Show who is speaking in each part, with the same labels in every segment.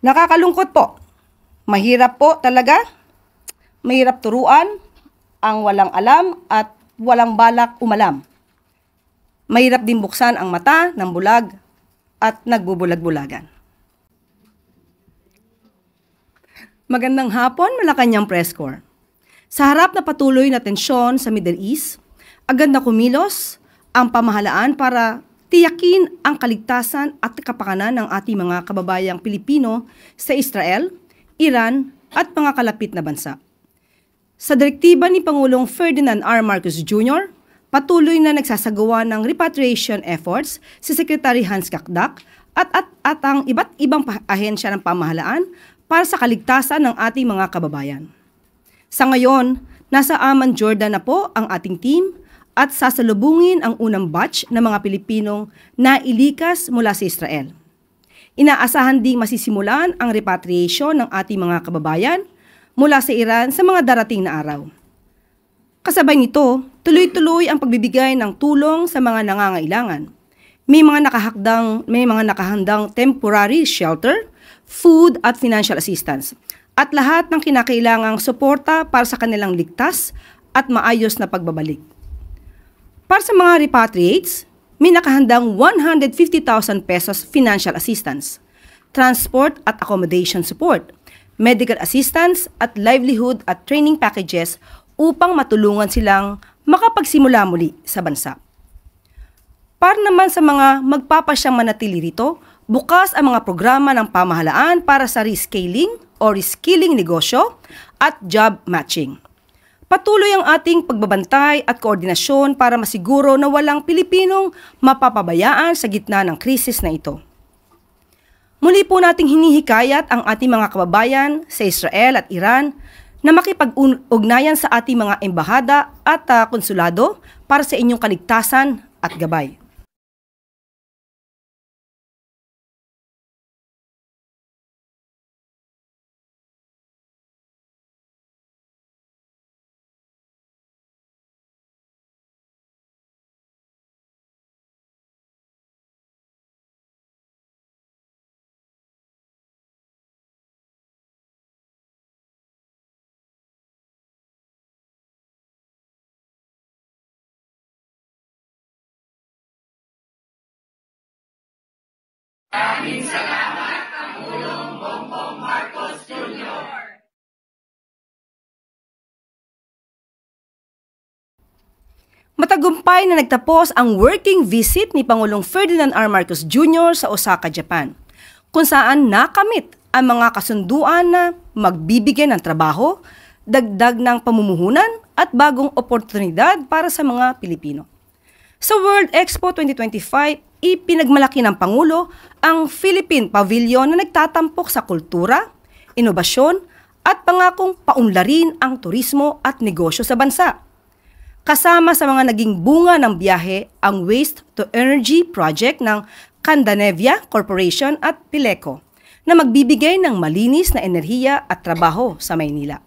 Speaker 1: Nakakalungkot po. Mahirap po talaga. Mahirap turuan ang walang alam at walang balak umalam. Mahirap din buksan ang mata ng bulag at nagbubulag-bulagan. Magandang hapon, Malacanang Press Corps. Sa harap na patuloy na tensyon sa Middle East, agad na kumilos ang pamahalaan para tiyakin ang kaligtasan at kapakanan ng ating mga kababayang Pilipino sa Israel, Iran at mga kalapit na bansa. Sa direktiba ni Pangulong Ferdinand R. Marcos Jr., patuloy na nagsasagawa ng repatriation efforts si Secretary Hans Kakdak at ang iba't ibang ahensya ng pamahalaan para sa kaligtasan ng ating mga kababayan. Sa ngayon, nasa Amman, Jordan na po ang ating team at sasalubungin ang unang batch ng mga Pilipinong nailikas mula sa Israel. Inaasahan ding masisimulan ang repatriation ng ating mga kababayan mula sa Iran sa mga darating na araw. Kasabay nito, tuloy-tuloy ang pagbibigay ng tulong sa mga nangangailangan. May mga nakahandang temporary shelter, food at financial assistance, at lahat ng kinakailangang suporta para sa kanilang ligtas at maayos na pagbabalik. Para sa mga repatriates, may nakahandang 150,000 pesos financial assistance, transport at accommodation support, medical assistance at livelihood at training packages upang matulungan silang makapagsimula muli sa bansa. Para naman sa mga magpapasyang manatili rito, bukas ang mga programa ng pamahalaan para sa rescaling o reskilling negosyo at job matching. Patuloy ang ating pagbabantay at koordinasyon para masiguro na walang Pilipinong mapapabayaan sa gitna ng krisis na ito. Muli po nating hinihikayat ang ating mga kababayan sa Israel at Iran na makipag-ugnayan sa ating mga embahada at konsulado para sa inyong kaligtasan at gabay.
Speaker 2: Maraming salamat, Pangulong Bongbong Marcos Jr.
Speaker 1: Matagumpay na nagtapos ang working visit ni Pangulong Ferdinand R. Marcos Jr. sa Osaka, Japan, kung saan nakamit ang mga kasunduan na magbibigay ng trabaho, dagdag ng pamumuhunan at bagong oportunidad para sa mga Pilipino. Sa World Expo 2025, ipinagmalaki ng Pangulo ang Philippine Pavilion na nagtatampok sa kultura, inobasyon at pangakong paunlarin ang turismo at negosyo sa bansa. Kasama sa mga naging bunga ng biyahe ang Waste to Energy Project ng Candanevia Corporation at Pileco na magbibigay ng malinis na enerhiya at trabaho sa Maynila.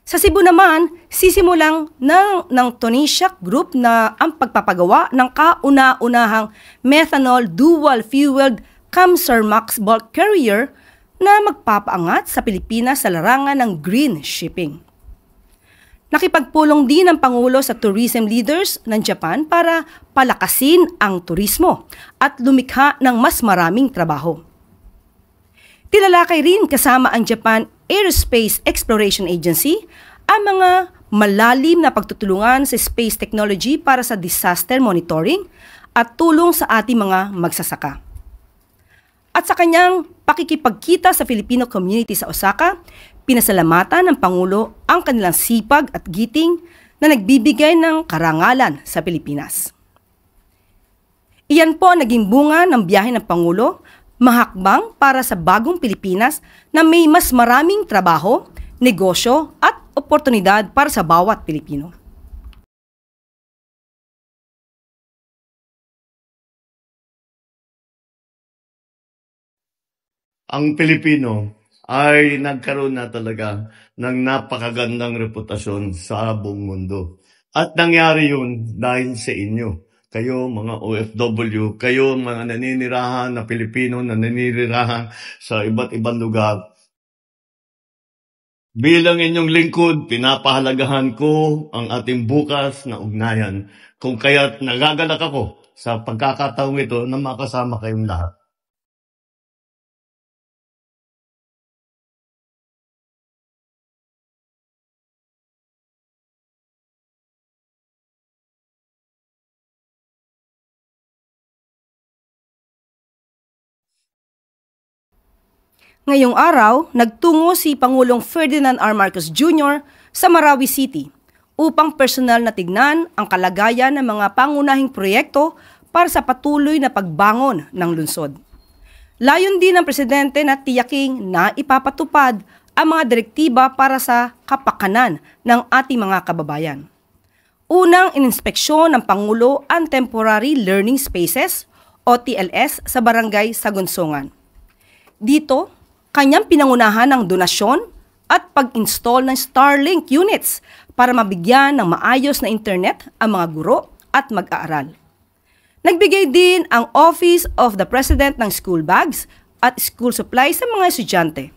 Speaker 1: Sa Cebu naman, sisimulang ng Tonisiac Group na ang pagpapagawa ng kauna-unahang methanol dual-fueled Kamsarmax bulk carrier na magpapaangat sa Pilipinas sa larangan ng green shipping. Nakipagpulong din ang Pangulo sa tourism leaders ng Japan para palakasin ang turismo at lumikha ng mas maraming trabaho. Tinalakay rin kasama ang Japan Aerospace Exploration Agency ang mga malalim na pagtutulungan sa space technology para sa disaster monitoring at tulong sa ating mga magsasaka. At sa kanyang pakikipagkita sa Filipino community sa Osaka, pinasalamatan ng Pangulo ang kanilang sipag at giting na nagbibigay ng karangalan sa Pilipinas. Iyan po ang naging bunga ng biyahe ng Pangulo, mahakbang para sa bagong Pilipinas na may mas maraming trabaho, negosyo at oportunidad para sa bawat Pilipino.
Speaker 3: Ang Pilipino ay nagkaroon na talaga ng napakagandang reputasyon sa buong mundo. At nangyari yun dahil sa inyo. kayo mga OFW, kayo mga naninirahan na Pilipino na naninirahan sa iba't ibang lugar. Bilang inyong lingkod, pinapahalagahan ko ang ating bukas na ugnayan. Kung kaya't nagagalak ako sa pagkakataong ito na makasama kayong lahat.
Speaker 1: Ngayong araw, nagtungo si Pangulong Ferdinand R. Marcos Jr. sa Marawi City upang personal na tignan ang kalagayan ng mga pangunahing proyekto para sa patuloy na pagbangon ng lungsod. Layon din ng Presidente na tiyaking na ipapatupad ang mga direktiba para sa kapakanan ng ating mga kababayan. Unang ininspeksyon ng Pangulo ang Temporary Learning Spaces o TLS sa Barangay Sagunsongan. Dito, kanyang pinangunahan ng donasyon at pag-install ng Starlink units para mabigyan ng maayos na internet ang mga guro at mag-aaral. Nagbigay din ang Office of the President ng school bags at school supplies sa mga estudyante.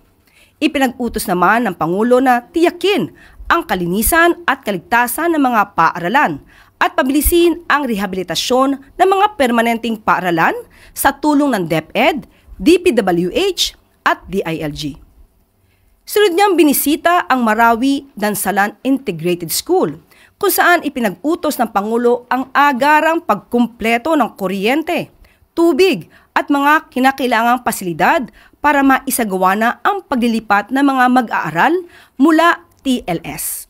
Speaker 1: Ipinag-utos naman ng Pangulo na tiyakin ang kalinisan at kaligtasan ng mga paaralan at pabilisin ang rehabilitasyon ng mga permanenteng paaralan sa tulong ng DepEd, DPWH at DILG. Sunod niyang binisita ang Marawi Dansalan Integrated School, kung saan ipinag-utos ng Pangulo ang agarang pagkumpleto ng kuryente, tubig at mga kinakailangang pasilidad para maisagawa na ang paglilipat ng mga mag-aaral mula TLS.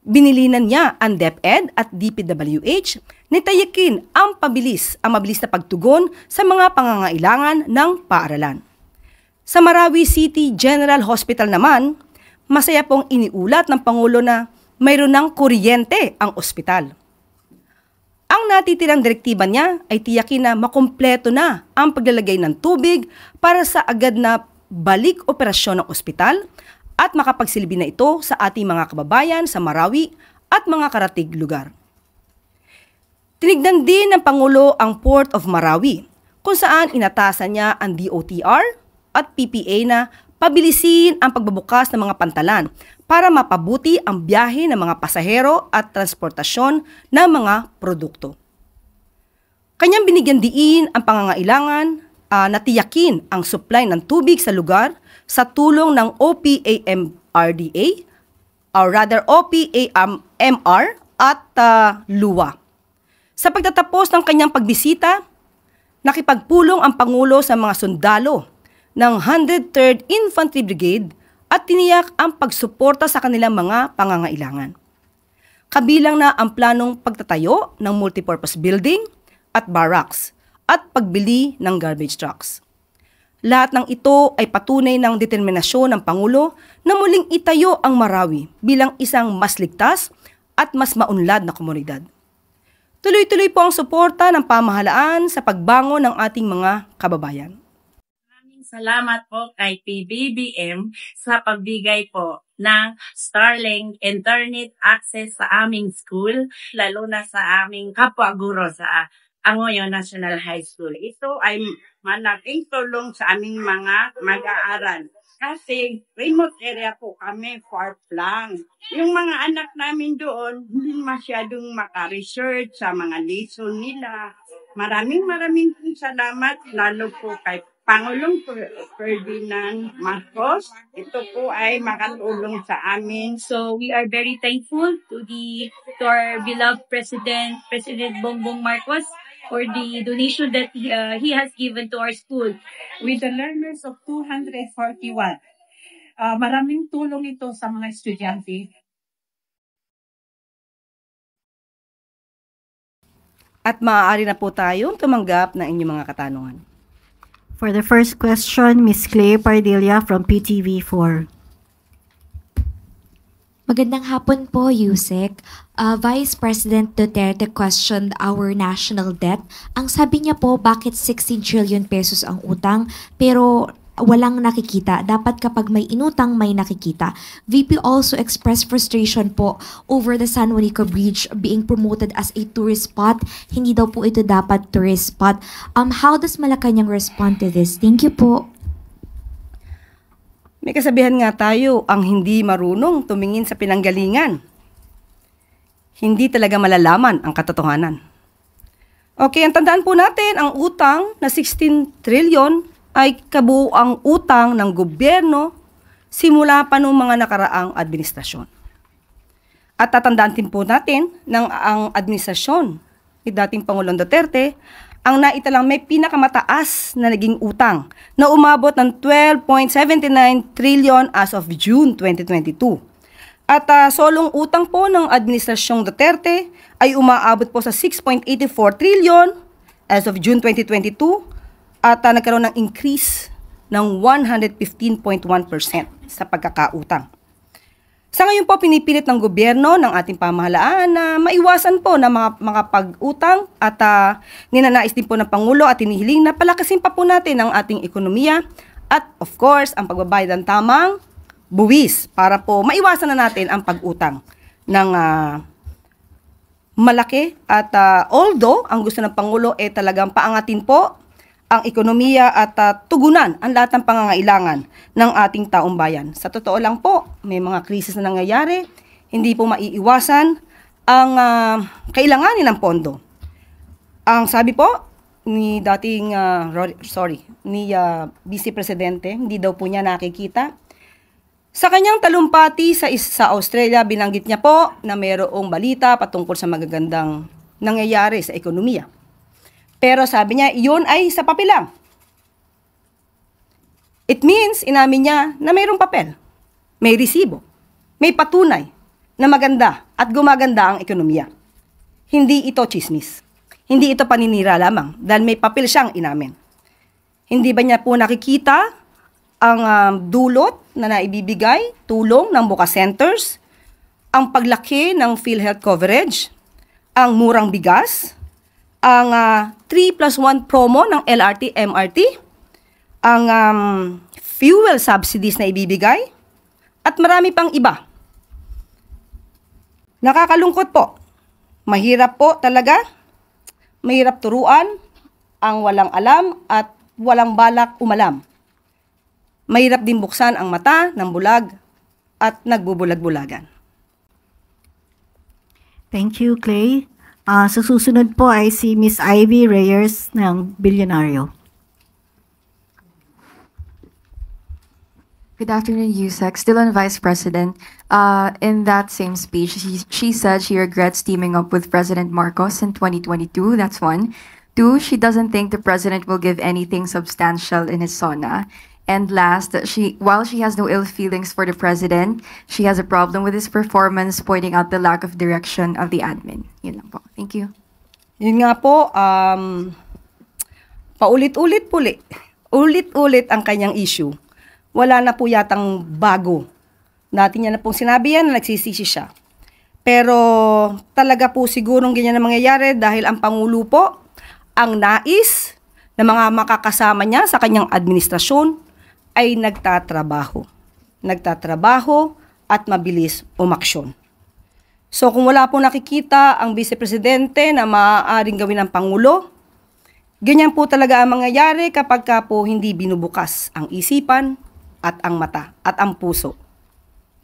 Speaker 1: Binilinan niya ang DepEd at DPWH na tayakin ang mabilis na pagtugon sa mga pangangailangan ng paaralan. Sa Marawi City General Hospital naman, masaya pong iniulat ng Pangulo na mayroon ng kuryente ang ospital. Ang natitirang direktiba niya ay tiyakin na makumpleto na ang paglalagay ng tubig para sa agad na balik operasyon ng ospital at makapagsilbi na ito sa ating mga kababayan sa Marawi at mga karatig lugar. Tinignan din ng Pangulo ang Port of Marawi, kung saan inatasan niya ang DOTR at PPA na pabilisin ang pagbabukas ng mga pantalan para mapabuti ang biyahe ng mga pasahero at transportasyon ng mga produkto. Kanyang binigyan diin ang pangangailangan na tiyakin ang supply ng tubig sa lugar sa tulong ng OPAMRDA or rather OPAMR at LUWA. Sa pagtatapos ng kanyang pagbisita, nakipagpulong ang Pangulo sa mga sundalo ng 103rd Infantry Brigade at tiniyak ang pagsuporta sa kanilang mga pangangailangan. Kabilang na ang planong pagtatayo ng multipurpose building at barracks at pagbili ng garbage trucks. Lahat ng ito ay patunay ng determinasyon ng Pangulo na muling itayo ang Marawi bilang isang mas ligtas at mas maunlad na komunidad. Tuloy-tuloy po ang suporta ng pamahalaan sa pagbangon ng ating mga kababayan.
Speaker 2: Salamat po kay PBBM sa pagbigay po ng Starlink Internet access sa aming school, lalo na sa aming kapwa-guro sa Angoyo National High School. Ito ay malaking tulong sa aming mga mag-aaral. Kasi remote area po kami, far lang. Yung mga anak namin doon, hindi masyadong maka-research sa mga lesson nila. Maraming salamat, lalo po kay Pangulong Ferdinand Marcos. Ito po ay makatulong sa amin.
Speaker 4: So we are very thankful to our beloved President Bongbong Marcos for the donation that he has given to our school.
Speaker 5: With the learners of 241. Maraming tulong ito sa mga estudyante.
Speaker 1: At maaari na po tayong tumanggap ng inyong mga katanungan.
Speaker 6: For the first question, Ms. Clay Pardilla from PTV4.
Speaker 7: Magandang hapon po, Yusek. Vice President Duterte questioned our national debt. Ang sabi niya po, bakit 16 trillion pesos ang utang, pero walang nakikita. Dapat kapag may inutang, may nakikita. VP also expressed frustration po over the San Juanico Bridge being promoted as a tourist spot. Hindi daw po ito dapat tourist spot. How does Malacanang respond to this? Thank you po.
Speaker 1: May kasabihan nga tayo, ang hindi marunong tumingin sa pinanggalingan. Hindi talaga malalaman ang katotohanan. Okay, ang tandaan po natin, ang utang na 16 trillion ay kabuuang utang ng gobyerno simula pa noong mga nakaraang administrasyon. At tatandaan din po natin ng ang administrasyon ni dating Pangulong Duterte, ang naitalang may pinakamataas na naging utang na umabot ng 12.79 trillion as of June 2022. At solong utang po ng Administrasyong Duterte ay umaabot po sa 6.84 trillion as of June 2022 at nagkaroon ng increase ng 115.1% sa pagkakautang. Sa ngayon po, pinipilit ng gobyerno ng ating pamahalaan na maiwasan po na mga pag-utang at ninanais din po ng Pangulo at hinihiling na palakasin pa po natin ang ating ekonomiya at of course, ang pagbabayad ng tamang buwis para po maiwasan na natin ang pag-utang ng malaki at although ang gusto ng Pangulo ay talagang paangatin po ang ekonomiya at tugunan ang lahat ng pangangailangan ng ating taong bayan. Sa totoo lang po, may mga krisis na nangyayari, hindi po maiiwasan ang kailanganin ng pondo. Ang sabi po ni dating Vice Presidente, hindi daw po niya nakikita. Sa kanyang talumpati sa Australia, binanggit niya po na mayroong balita patungkol sa magagandang nangyayari sa ekonomiya. Pero sabi niya, iyon ay sa papel lang. It means, inamin niya na mayroong papel, may resibo, may patunay na maganda at gumaganda ang ekonomiya. Hindi ito chismis. Hindi ito paninira lamang dahil may papel siyang inamin. Hindi ba niya po nakikita ang dulot na naibibigay, tulong ng Bukas Centers, ang paglaki ng PhilHealth coverage, ang murang bigas, ang 3+1 promo ng LRT, MRT, ang fuel subsidies na ibibigay, at marami pang iba. Nakakalungkot po. Mahirap po talaga. Mahirap turuan ang walang alam at walang balak umalam. Mahirap din buksan ang mata ng bulag at nagbubulag-bulagan.
Speaker 6: Thank you, Clay. Sa susunod po ay si Miss Ivy Reyes ng Bilyonaryo.
Speaker 8: Good afternoon, Yusek. Still on Vice President. In that same speech, she said she regrets teaming up with President Marcos in 2022. That's one. Two, she doesn't think the president will give anything substantial in his SONA. And last, while she has no ill feelings for the president, she has a problem with his performance, pointing out the lack of direction of the admin. Yun lang po. Thank you.
Speaker 1: Yun nga po, ulit-ulit ang kanyang issue. Wala na po yatang bago. Dati niya na pong sinabi yan na nagsisisi siya. Pero talaga po sigurong ganyan na mangyayari dahil ang Pangulo po ang nais na mga makakasama niya sa kanyang administrasyon ay nagtatrabaho at mabilis umaksyon. So kung wala pong nakikita ang Vice Presidente na maaaring gawin ng Pangulo, ganyan po talaga ang mangyayari kapag po hindi binubukas ang isipan at ang mata at ang puso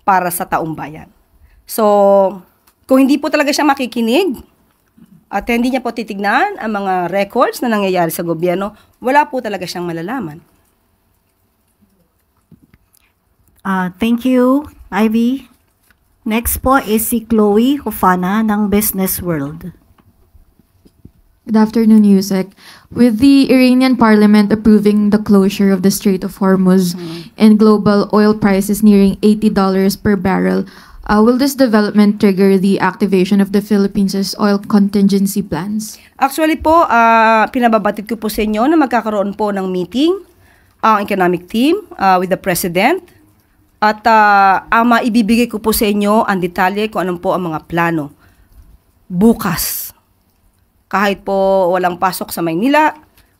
Speaker 1: para sa taong bayan. So kung hindi po talaga siya makikinig at hindi niya po titignan ang mga records na nangyayari sa gobyerno, wala po talaga siyang malalaman.
Speaker 6: Thank you, Ivy. Next po is si Chloe Hofana ng Business World.
Speaker 9: Good afternoon, Yusek. With the Iranian parliament approving the closure of the Strait of Hormuz and global oil prices nearing $80 per barrel, will this development trigger the activation of the Philippines' oil contingency plans?
Speaker 1: Actually po, pinababatid ko po sa inyo na magkakaroon po ng meeting ang economic team with the President. At ang maibibigay ko po sa inyo ang detalye kung anong po ang mga plano. Bukas, kahit po walang pasok sa Maynila,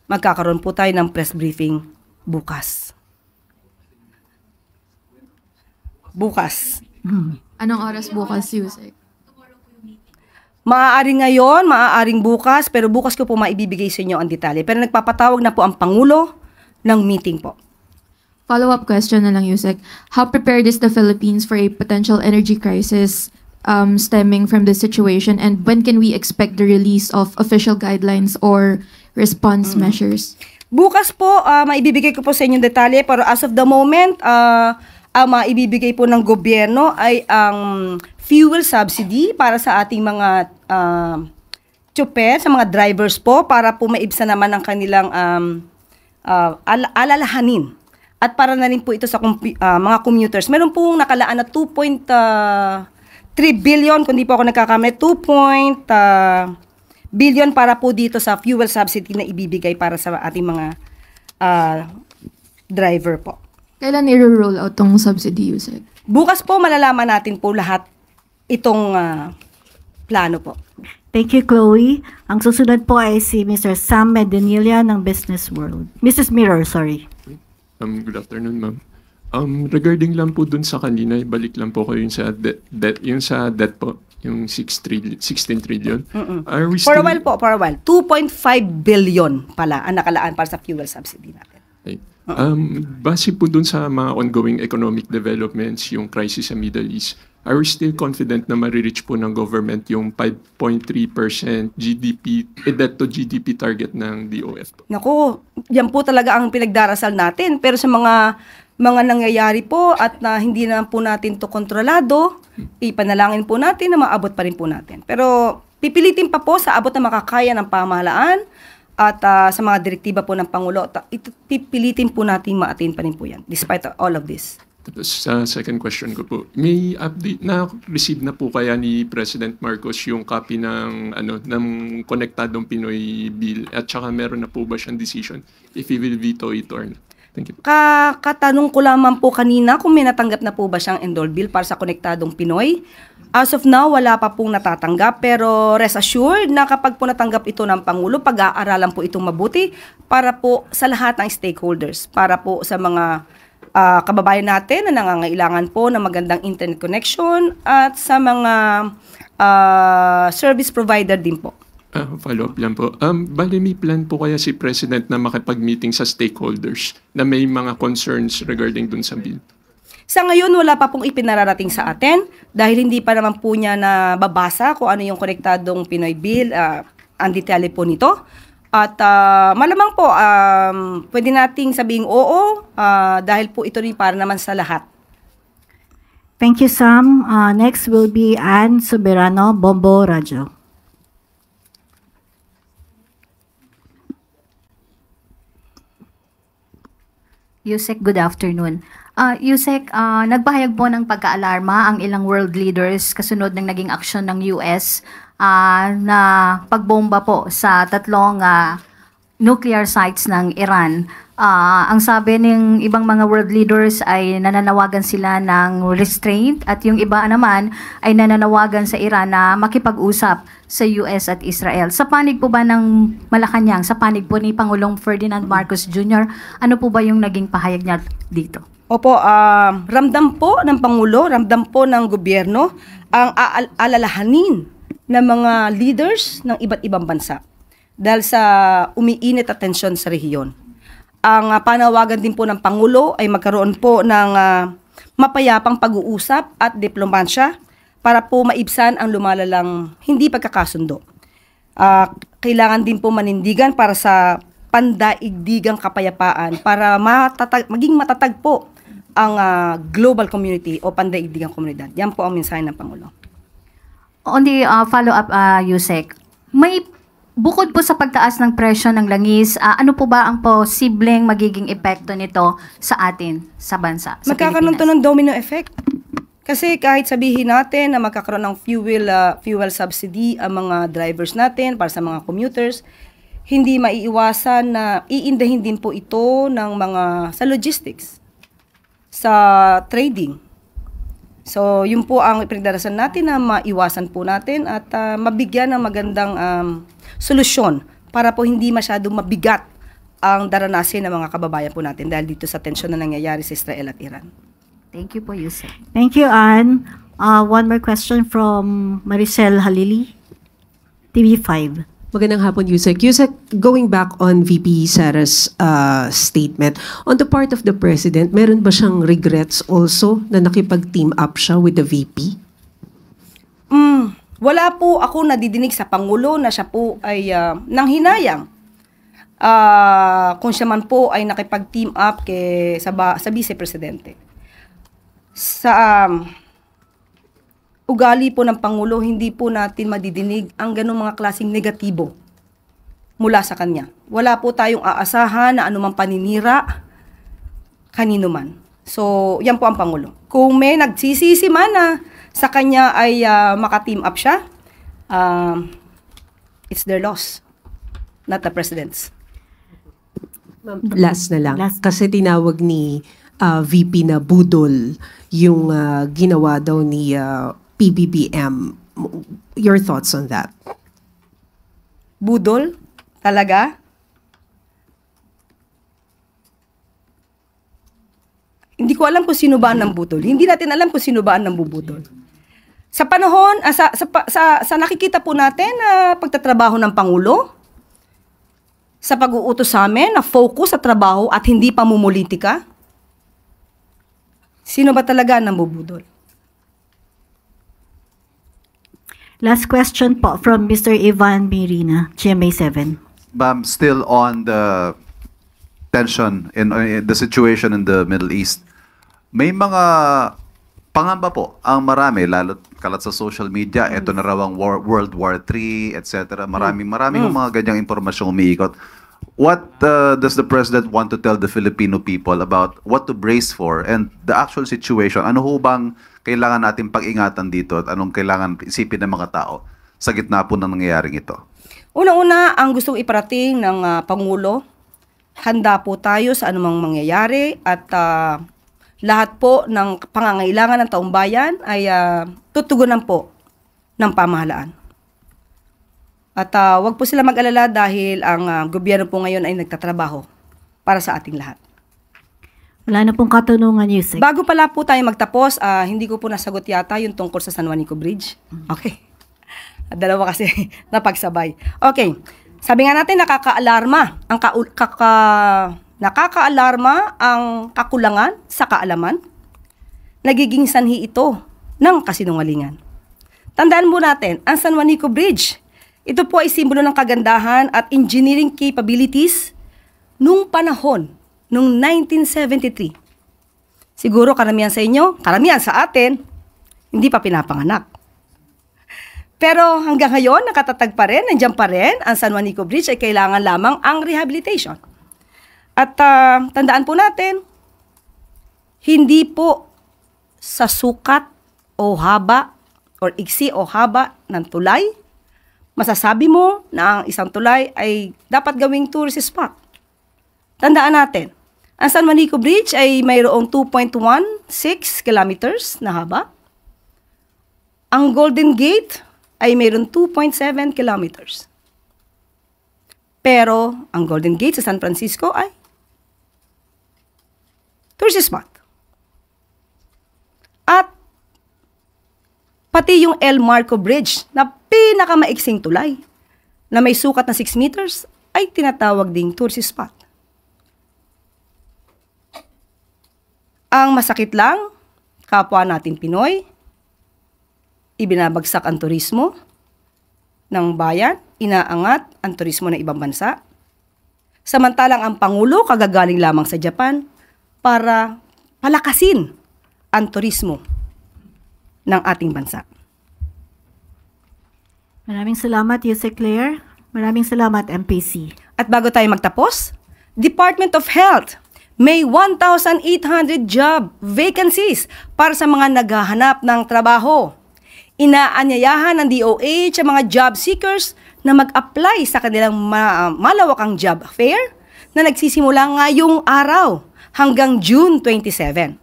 Speaker 1: magkakaroon po tayo ng press briefing bukas. bukas.
Speaker 9: Anong oras bukas, Yusek?
Speaker 1: Maaaring ngayon, maaaring bukas, pero bukas ko po maibibigay sa inyo ang detalye. Pero nagpapatawag na po ang Pangulo ng meeting po.
Speaker 9: Follow-up question na lang, Yusek. How prepared is the Philippines for a potential energy crisis stemming from this situation? And when can we expect the release of official guidelines or response measures?
Speaker 1: Bukas po, maibibigay ko po sa inyo detalye, pero as of the moment, ang maibibigay po ng gobyerno ay ang fuel subsidy para sa ating mga tsuper, sa mga drivers po, para po maibsan naman ang kanilang alalahanin. At para na rin po ito sa mga commuters. Meron pong nakalaan na 2.3 billion, kung di po ako nagkakamali, 2 billion para po dito sa fuel subsidy na ibibigay para sa ating mga driver po.
Speaker 9: Kailan i-roll out tong subsidy, Yusek?
Speaker 1: Bukas po malalaman natin po lahat itong plano po.
Speaker 6: Thank you, Chloe. Ang susunod po ay si Mr. Sam Medinilla ng Business World. Mrs. Mirror, sorry.
Speaker 10: Good afternoon, ma'am. Regarding lang po dun sa kanina, balik lang po ko yung sa debt po, yung 16 trillion. Are we
Speaker 1: For
Speaker 10: still...
Speaker 1: a while. 2.5 billion pala ang nakalaan para sa fuel subsidy natin.
Speaker 10: Okay. Base po dun sa mga ongoing economic developments, yung crisis sa Middle East, are we still confident na marireach po ng government yung 5.3% GDP, debt to GDP target ng DOF po?
Speaker 1: Naku, yan po talaga ang pinagdarasal natin. Pero sa mga nangyayari po at na hindi na po natin to kontrolado, ipanalangin po natin na maabot pa rin po natin. Pero pipilitin pa po sa abot na makakaya ng pamahalaan at sa mga direktiba po ng Pangulo, pipilitin po natin ma-attain pa rin po yan, despite all of this.
Speaker 10: Tapos sa second question ko po, may update na receive na po kaya ni President Marcos yung copy ng Konektadong Pinoy Bill at saka meron na po ba siyang decision if he will veto it or not? Thank you.
Speaker 1: Katanong ko lamang po kanina kung may natanggap na po ba siyang enroll bill para sa Konektadong Pinoy. As of now, wala pa pong natatanggap, pero rest assured na kapag po natanggap ito ng Pangulo, pag-aaralan po itong mabuti para po sa lahat ng stakeholders, para po sa mga kababayan natin na nangangailangan po ng magandang internet connection at sa mga service provider din po.
Speaker 10: Follow-up lang po. Bali may plan po kaya si President na makipag-meeting sa stakeholders na may mga concerns regarding dun sa bill?
Speaker 1: Sa ngayon, wala pa pong ipinararating sa atin dahil hindi pa naman po niya nababasa kung ano yung Konektadong Pinoy Bill, ang detalye po nito. At malamang po, pwede nating sabing oo dahil po ito rin para naman sa lahat.
Speaker 6: Thank you, Sam. Next will be Ann Soberano, Bombo Radyo.
Speaker 11: Yusek, good afternoon. Yusek, nagpahayag po ng pagkaalarma ang ilang world leaders kasunod ng naging aksyon ng US na pagbomba po sa tatlong nuclear sites ng Iran. Ang sabi ng ibang mga world leaders ay nananawagan sila ng restraint at yung iba naman ay nananawagan sa Iran na makipag-usap sa US at Israel. Sa panig po ba ng Malacanang, sa panig po ni Pangulong Ferdinand Marcos Jr., ano po ba yung naging pahayag niya dito?
Speaker 1: Opo, ramdam po ng Pangulo, ramdam po ng gobyerno ang alalahanin ng mga leaders ng iba't ibang bansa dahil sa umiinit at tensyon sa rehiyon. Ang panawagan din po ng Pangulo ay magkaroon po ng mapayapang pag-uusap at diplomansya para po maibsan ang lumalalang hindi pagkakasundo. Kailangan din po manindigan para sa pandaigdigang kapayapaan para maging matatag po ang global community o pandaigdigang komunidad. Yan po ang mensahe ng Pangulo.
Speaker 11: On the follow-up, Yusek, bukod po sa pagtaas ng presyo ng langis, ano po ba ang posibleng magiging epekto nito sa atin, sa bansa, sa
Speaker 1: Magkakaroon to ng domino effect. Kasi kahit sabihin natin na magkakaroon ng fuel subsidy ang mga drivers natin para sa mga commuters, hindi maiiwasan na iindahin din po ito ng mga sa logistics, sa trading. So, yun po ang ipinagdarasan natin na maiwasan po natin at mabigyan ng magandang solusyon para po hindi masyadong mabigat ang daranasin ng mga kababayan po natin dahil dito sa tensyon na nangyayari sa Israel at Iran.
Speaker 11: Thank you po, Yusek.
Speaker 6: Thank you, Anne. One more question from Maricel Halili, TV5.
Speaker 12: Magandang hapon, Yusek. Yusek, going back on VP Sara's statement, on the part of the President, meron ba siyang regrets also na nakipag-team up siya with the VP?
Speaker 1: Wala po ako nadidinig sa Pangulo na siya po ay nanghinayang. Kung siya man po ay nakipag-team up sa Vice Presidente. Sa ugali po ng Pangulo, hindi po natin madidinig ang ganung mga klaseng negatibo mula sa kanya. Wala po tayong aasahan na anumang paninira kanino man. So, yan po ang Pangulo. Kung may nagsisisi man na sa kanya ay maka-team up siya, it's their loss, not the President's.
Speaker 12: Last na lang. Kasi tinawag ni VP na budol yung ginawa daw ni PBBM. Your thoughts on that?
Speaker 1: Budol? Talaga? Hindi ko alam kung sino ba ang nambudol. Hindi natin alam kung sino ba ang nambubudol. Sa panahon, sa nakikita po natin na pagtatrabaho ng Pangulo, sa pag-uutos sa amin na focus sa trabaho at hindi pamumulitika, sino ba talaga ang nambubudol?
Speaker 6: Last question po from Mr. Ivan Mirina, GMA7.
Speaker 13: Ma'am, still on the tension in the situation in the Middle East, may mga pangamba po ang marami, lalo kalat sa social media, ito na raw ang World War III, etc. Maraming mga ganyang impormasyong umiikot. What does the President want to tell the Filipino people about what to brace for and the actual situation? Ano ho bang kailangan natin pag-ingatan dito at anong kailangan isipin ng mga tao sa gitna po ng nangyayaring ito?
Speaker 1: Una-una, ang gustong iparating ng Pangulo, handa po tayo sa anumang mangyayari at lahat po ng pangangailangan ng taong bayan ay tutugunan po ng pamahalaan. At wag po sila mag-alala dahil ang gobyerno po ngayon ay nagtatrabaho para sa ating lahat.
Speaker 6: Wala na pong katanungan, Yusek.
Speaker 1: Bago pala po tayo magtapos, hindi ko po nasagot yata yung tungkol sa San Juanico Bridge. Okay. Dalawa kasi napagsabay. Okay. Sabi nga natin, nakakaalarma ang kakulangan sa kaalaman. Nagiging sanhi ito ng kasinungalingan. Tandaan mo natin, ang San Juanico Bridge, ito po ay simbolo ng kagandahan at engineering capabilities nung panahon, nung 1973. Siguro karamihan sa inyo, karamihan sa atin, hindi pa pinapanganak. Pero hanggang ngayon, nakatatag pa rin, nandiyan pa rin, ang San Juanico Bridge ay kailangan lamang ang rehabilitation. At tandaan po natin, hindi po sa sukat o haba or iksi o haba ng tulay, masasabi mo na ang isang tulay ay dapat gawing tourist spot. Tandaan natin, ang San Juanico Bridge ay mayroong 2.16 kilometers na haba. Ang Golden Gate ay mayroong 2.7 kilometers. Pero ang Golden Gate sa San Francisco ay tourist spot. At pati yung El Marco Bridge na pinakamaiksing tulay na may sukat na 6 meters ay tinatawag ding tourist spot. Ang masakit lang, kapwa natin Pinoy, ibinabagsak ang turismo ng bayan, inaangat ang turismo ng ibang bansa. Samantalang ang Pangulo kagagaling lamang sa Japan para palakasin ang turismo ng ating bansa.
Speaker 6: Maraming salamat, Yusek Claire. Maraming salamat, MPC.
Speaker 1: At bago tayo magtapos, Department of Health, may 1,800 job vacancies para sa mga naghahanap ng trabaho. Inaanyayahan ng DOH sa mga job seekers na mag-apply sa kanilang malawakang job fair na nagsisimula ngayong araw hanggang June 27.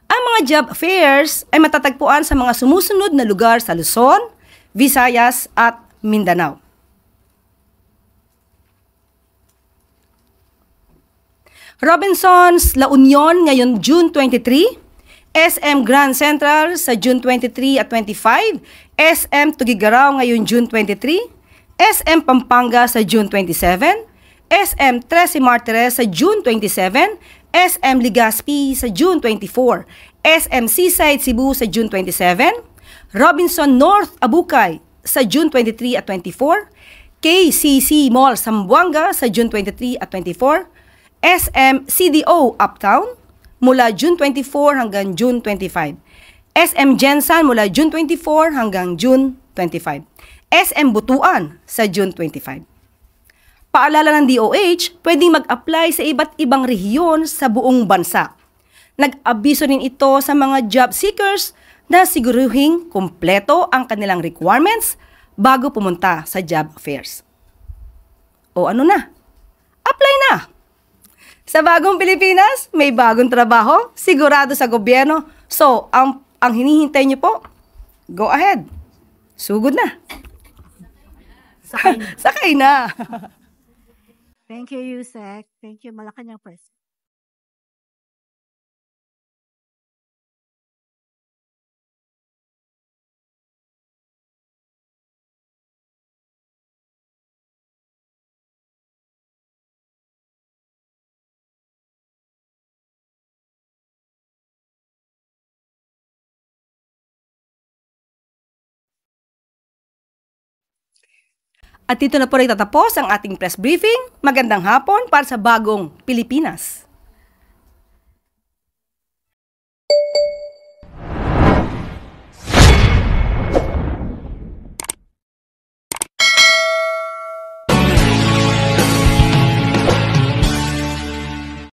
Speaker 1: Ang mga job fairs ay matatagpuan sa mga sumusunod na lugar sa Luzon, Visayas at Mindanao. Robinsons, La Union, ngayon June 23, SM Grand Central sa June 23 at 25, SM Tugigaraw ngayong June 23, SM Pampanga sa June 27, SM Trece Martires sa June 27, SM Legazpi sa June 24, SM Seaside Cebu sa June 27, Robinson North Abukay sa June 23 at 24, KCC Mall Zamboanga sa June 23 at 24, SM CDO Uptown mula June 24 hanggang June 25, SM Gensan mula June 24 hanggang June 25, SM Butuan sa June 25. Paalala ng DOH, pwedeng mag-apply sa iba't ibang rehiyon sa buong bansa. Nag-abiso rin ito sa mga job seekers na siguruhing kumpleto ang kanilang requirements bago pumunta sa job fairs. O ano na? Apply na! Sa bagong Pilipinas, may bagong trabaho, sigurado sa gobyerno. So, ang hinihintay niyo po, go ahead. Sugod na. Sakay na.
Speaker 6: Thank you, Yusek. Thank you, Malacanang Press.
Speaker 1: At dito na po nagtatapos ang ating press briefing. Magandang hapon para sa bagong Pilipinas.